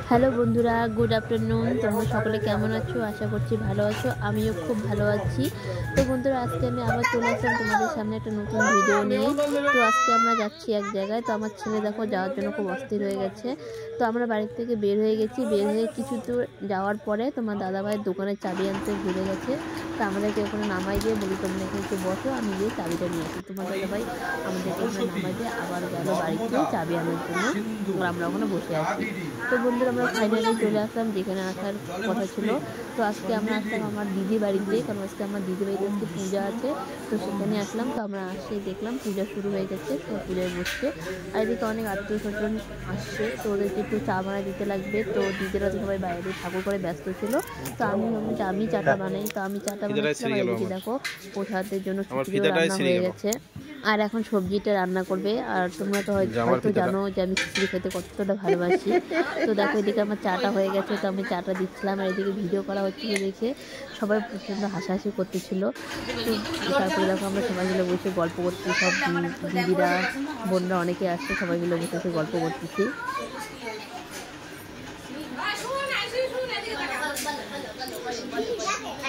Hello বন্ধুরা, good afternoon. তোমরা সকলে কেমন আছো? আশা করছি ভালো আছো। আমিও খুব ভালো আছি। তো বন্ধুরা, আজকে আমি আবার চলে আসলাম তোমাদের সামনে একটা নতুন ভিডিও নিয়ে। তো আজকে আমরা যাচ্ছি এক জায়গায়। তো আমার ছেলে দেখো যাওয়ার জন্য খুব অস্থির হয়ে গেছে। তো আমরা বাড়ির থেকে বের হয়ে গেছি। বের হয়ে কিছু দূর যাওয়ার পরে তোমার দাদাভাইয়ের দোকানের চাবি আনতে ভুলে গেছে। তো আমাদেরকে ওখানে নামাই দিয়ে বলি তোমরা এখানে একটু বসো, আমি গিয়ে চাবিটা নিয়ে আসি। তোমার দাদাভাই আমাদেরকে ওখানে নামাই দিয়ে আবার গেল বাড়িতে চাবি আনার জন্য। আমরা ওখানে বসে আছি। তো বন্ধুরা, আমরা ফাইনালি চলে আসলাম যেখানে আসার কথা ছিল। তো আজকে আমরা আসলাম আমার দিদি বাড়িতে, কারণ আজকে আমার দিদি বাড়িতে আজকে পূজা আছে। তো সেখানে আসলাম। তো আমরা আসে দেখলাম পূজা শুরু হয়ে গেছে, সব পূজায় বসছে। আর এদিকে অনেক আত্মীয় স্বজন আসছে, তো ওদেরকে একটু চা বানায় দিতে লাগবে। তো দিদিরা তো সবাই বাইরে ঠাকুর করে ব্যস্ত ছিল। তো আমি চাটা বানাই। তো আমি চাটা বানাচ্ছিলাম। আর এদিকে দেখো প্রসাদের জন্য খিচুড়িও রান্না হয়ে গেছে। আর এখন সবজিটা রান্না করবে। আর তোমরা তো হয়তো জানো যে আমি খিচুড়ি খেতে কতটা ভালোবাসি। তো দেখো এদিকে আমার চাটা হয়ে গেছে। তো আমি চাটা দিচ্ছিলাম, আর এদিকে ভিডিও করা হচ্ছিল দেখে সবাই প্রচণ্ড হাসাহাসি করতেছিল। তো তারপরে দেখো আমরা সবাই মিলে বসে গল্প করছি। সব দিদিরা বোনরা অনেকে আসছে, সবাই মিলে বসে গল্প করতেছি।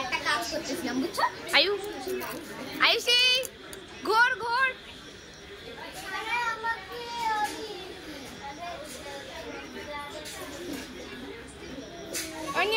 একটা কাজ করতেছিলাম, বুঝছো? আয়ুষি ঘোর ঘোর অন্য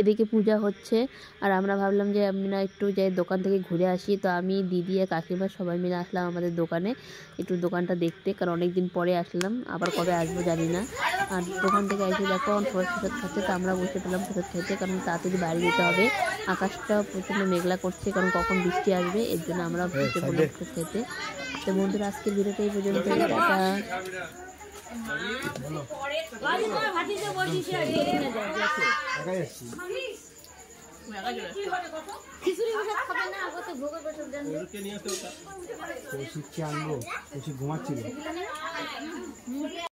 এদিকে পূজা হচ্ছে। আর আমরা ভাবলাম যে আমি না একটু যাই দোকান থেকে ঘুরে আসি। তো আমি দিদি আর কাকিমা সবাই মিলে আসলাম আমাদের দোকানে একটু দোকানটা দেখতে, কারণ অনেক দিন পরে আসলাম, আবার কবে আসবো জানি না। আর দোকান থেকে এসে দেখো সবাই প্রসাদ খাচ্ছে। তো আমরা বসে পেলাম প্রসাদ খাইতে, কারণ তাড়াতাড়ি বাড়ি যেতে হবে। আকাশটা প্রচণ্ড মেঘলা করছে, কারণ কখন বৃষ্টি আসবে, এর জন্য আমরা বসে পড়লাম প্রসাদ খেতে। তো বন্ধুরা, আজকের ভিডিওটা এই পর্যন্ত। টাটা। ঘুমাচ্ছিল।